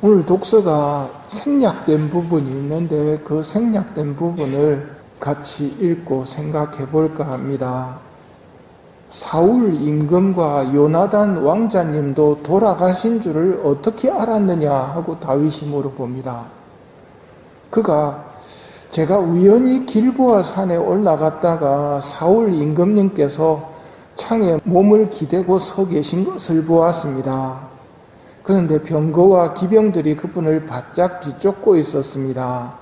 오늘 독서가 생략된 부분이 있는데 그 생략된 부분을 같이 읽고 생각해 볼까 합니다. 사울 임금과 요나단 왕자님도 돌아가신 줄을 어떻게 알았느냐 하고 다윗이 물어봅니다. 그가 제가 우연히 길보아 산에 올라갔다가 사울 임금님께서 창에 몸을 기대고 서 계신 것을 보았습니다. 그런데 병거와 기병들이 그분을 바짝 비쫓고 있었습니다.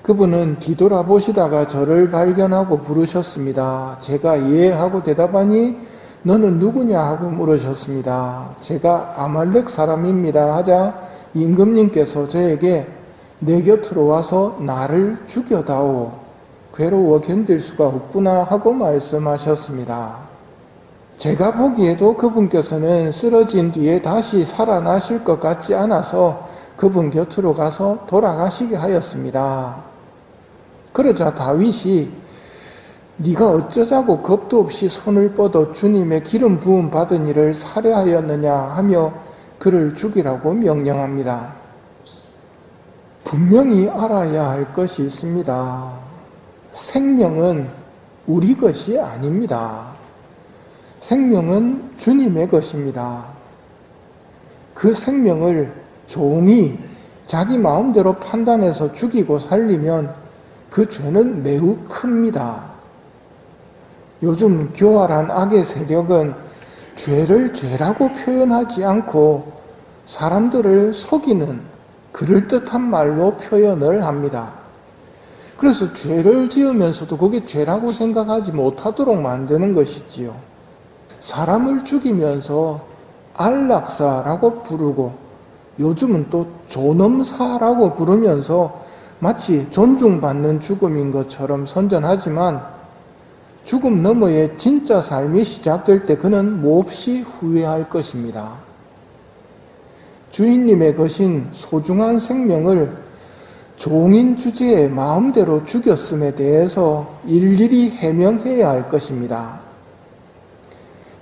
그분은 뒤돌아보시다가 저를 발견하고 부르셨습니다. 제가 예 하고 대답하니 너는 누구냐 하고 물으셨습니다. 제가 아말렉 사람입니다 하자 임금님께서 저에게 내 곁으로 와서 나를 죽여다오. 괴로워 견딜 수가 없구나 하고 말씀하셨습니다. 제가 보기에도 그분께서는 쓰러진 뒤에 다시 살아나실 것 같지 않아서 그분 곁으로 가서 돌아가시게 하였습니다. 그러자 다윗이 네가 어쩌자고 겁도 없이 손을 뻗어 주님의 기름 부음 받은 이를 살해하였느냐 하며 그를 죽이라고 명령합니다. 분명히 알아야 할 것이 있습니다. 생명은 우리 것이 아닙니다. 생명은 주님의 것입니다. 그 생명을 종이 자기 마음대로 판단해서 죽이고 살리면 그 죄는 매우 큽니다. 요즘 교활한 악의 세력은 죄를 죄라고 표현하지 않고 사람들을 속이는 그럴듯한 말로 표현을 합니다. 그래서 죄를 지으면서도 그게 죄라고 생각하지 못하도록 만드는 것이지요. 사람을 죽이면서 안락사라고 부르고 요즘은 또 존엄사라고 부르면서 마치 존중받는 죽음인 것처럼 선전하지만 죽음 너머에 진짜 삶이 시작될 때 그는 몹시 후회할 것입니다. 주인님의 것인 소중한 생명을 종인 주제에 마음대로 죽였음에 대해서 일일이 해명해야 할 것입니다.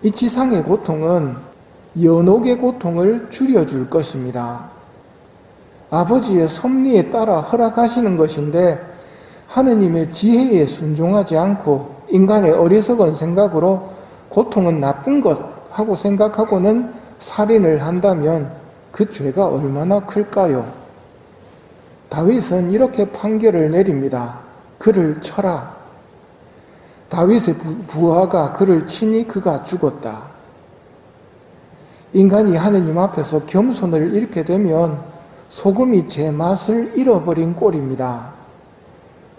이 지상의 고통은 연옥의 고통을 줄여줄 것입니다. 아버지의 섭리에 따라 허락하시는 것인데 하느님의 지혜에 순종하지 않고 인간의 어리석은 생각으로 고통은 나쁜 것 하고 생각하고는 살인을 한다면 그 죄가 얼마나 클까요? 다윗은 이렇게 판결을 내립니다. 그를 쳐라. 다윗의 부하가 그를 치니 그가 죽었다. 인간이 하느님 앞에서 겸손을 잃게 되면 소금이 제 맛을 잃어버린 꼴입니다.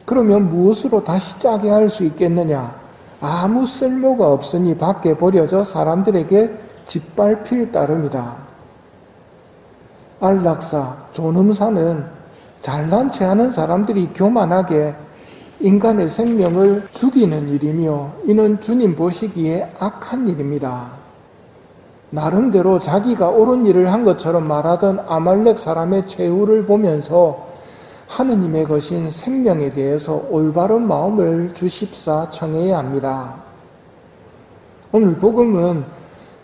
그러면 무엇으로 다시 짜게 할 수 있겠느냐? 아무 쓸모가 없으니 밖에 버려져 사람들에게 짓밟힐 따름이다. 안락사, 존엄사는 잘난 체 하는 사람들이 교만하게 인간의 생명을 죽이는 일이며 이는 주님 보시기에 악한 일입니다. 나름대로 자기가 옳은 일을 한 것처럼 말하던 아말렉 사람의 최후를 보면서 하느님의 것인 생명에 대해서 올바른 마음을 주십사 청해야 합니다. 오늘 복음은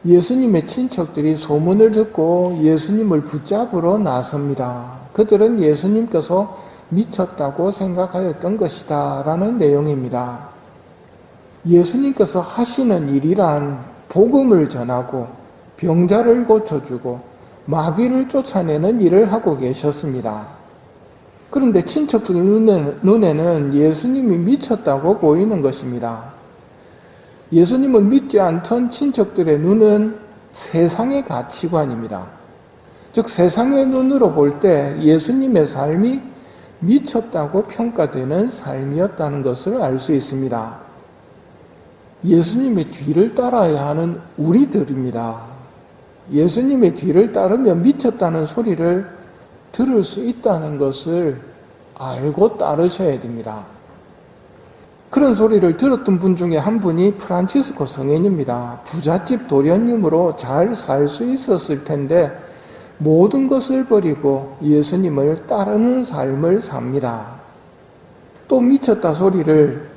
예수님의 친척들이 소문을 듣고 예수님을 붙잡으러 나섭니다. 그들은 예수님께서 미쳤다고 생각하였던 것이다 라는 내용입니다. 예수님께서 하시는 일이란 복음을 전하고 병자를 고쳐주고 마귀를 쫓아내는 일을 하고 계셨습니다. 그런데 친척들 눈에는 예수님이 미쳤다고 보이는 것입니다. 예수님을 믿지 않던 친척들의 눈은 세상의 가치관입니다. 즉 세상의 눈으로 볼 때 예수님의 삶이 미쳤다고 평가되는 삶이었다는 것을 알 수 있습니다. 예수님의 뒤를 따라야 하는 우리들입니다. 예수님의 뒤를 따르면 미쳤다는 소리를 들을 수 있다는 것을 알고 따르셔야 됩니다. 그런 소리를 들었던 분 중에 한 분이 프란치스코 성인입니다. 부잣집 도련님으로 잘 살 수 있었을 텐데 모든 것을 버리고 예수님을 따르는 삶을 삽니다. 또 미쳤다 소리를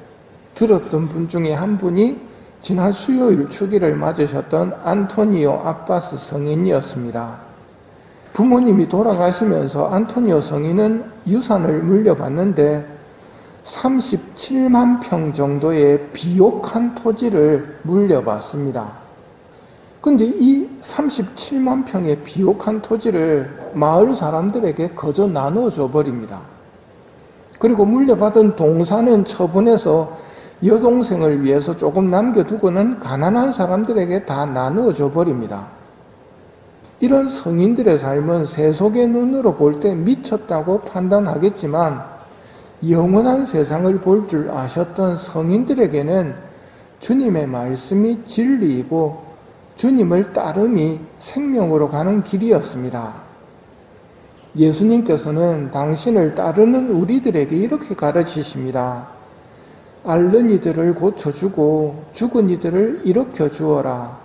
들었던 분 중에 한 분이 지난 수요일 주기를 맞으셨던 안토니오 아빠스 성인이었습니다. 부모님이 돌아가시면서 안토니오 성인은 유산을 물려받는데 37만 평 정도의 비옥한 토지를 물려받습니다. 근데 이 37만 평의 비옥한 토지를 마을 사람들에게 거저 나누어 줘 버립니다. 그리고 물려받은 동산은 처분해서 여동생을 위해서 조금 남겨두고는 가난한 사람들에게 다 나누어 줘 버립니다. 이런 성인들의 삶은 세속의 눈으로 볼 때 미쳤다고 판단하겠지만 영원한 세상을 볼 줄 아셨던 성인들에게는 주님의 말씀이 진리이고 주님을 따름이 생명으로 가는 길이었습니다. 예수님께서는 당신을 따르는 우리들에게 이렇게 가르치십니다. 앓는 이들을 고쳐주고 죽은 이들을 일으켜 주어라.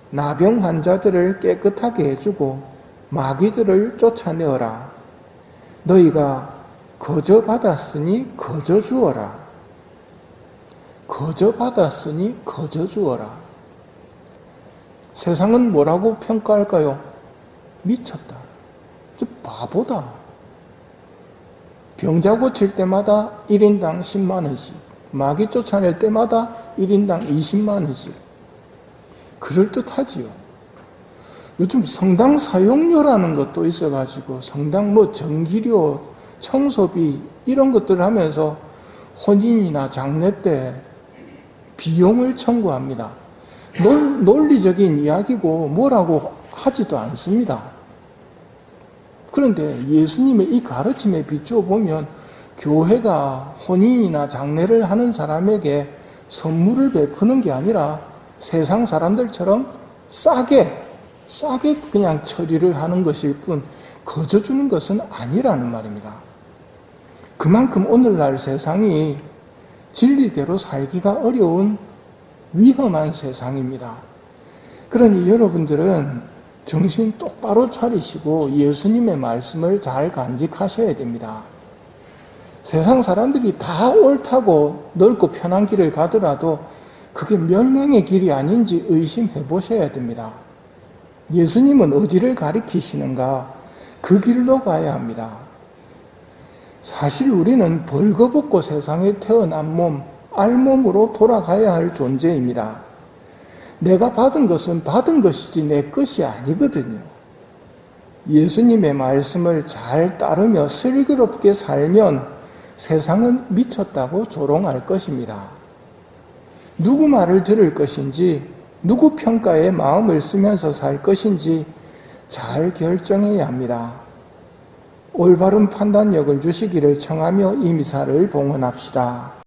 나병 환자들을 깨끗하게 해주고 마귀들을 쫓아내어라. 너희가 거저 받았으니 거저 주어라. 거저 받았으니 거저 주어라. 세상은 뭐라고 평가할까요? 미쳤다. 바보다. 병자 고칠 때마다 1인당 10만원씩, 마귀 쫓아낼 때마다 1인당 20만원씩. 그럴듯하지요. 요즘 성당 사용료라는 것도 있어가지고 성당 전기료, 청소비 이런 것들을 하면서 혼인이나 장례 때 비용을 청구합니다. 논리적인 이야기고 뭐라고 하지도 않습니다. 그런데 예수님의 이 가르침에 비추어 보면 교회가 혼인이나 장례를 하는 사람에게 선물을 베푸는 게 아니라 세상 사람들처럼 싸게 그냥 처리를 하는 것일 뿐 거저 주는 것은 아니라는 말입니다. 그만큼 오늘날 세상이 진리대로 살기가 어려운 위험한 세상입니다. 그러니 여러분들은 정신 똑바로 차리시고 예수님의 말씀을 잘 간직하셔야 됩니다. 세상 사람들이 다 옳다고 넓고 편한 길을 가더라도 그게 멸망의 길이 아닌지 의심해 보셔야 됩니다. 예수님은 어디를 가리키시는가? 그 길로 가야 합니다. 사실 우리는 벌거벗고 세상에 태어난 몸, 알몸으로 돌아가야 할 존재입니다. 내가 받은 것은 받은 것이지 내 것이 아니거든요. 예수님의 말씀을 잘 따르며 슬기롭게 살면 세상은 미쳤다고 조롱할 것입니다. 누구 말을 들을 것인지, 누구 평가에 마음을 쓰면서 살 것인지 잘 결정해야 합니다. 올바른 판단력을 주시기를 청하며 이 미사를 봉헌합시다.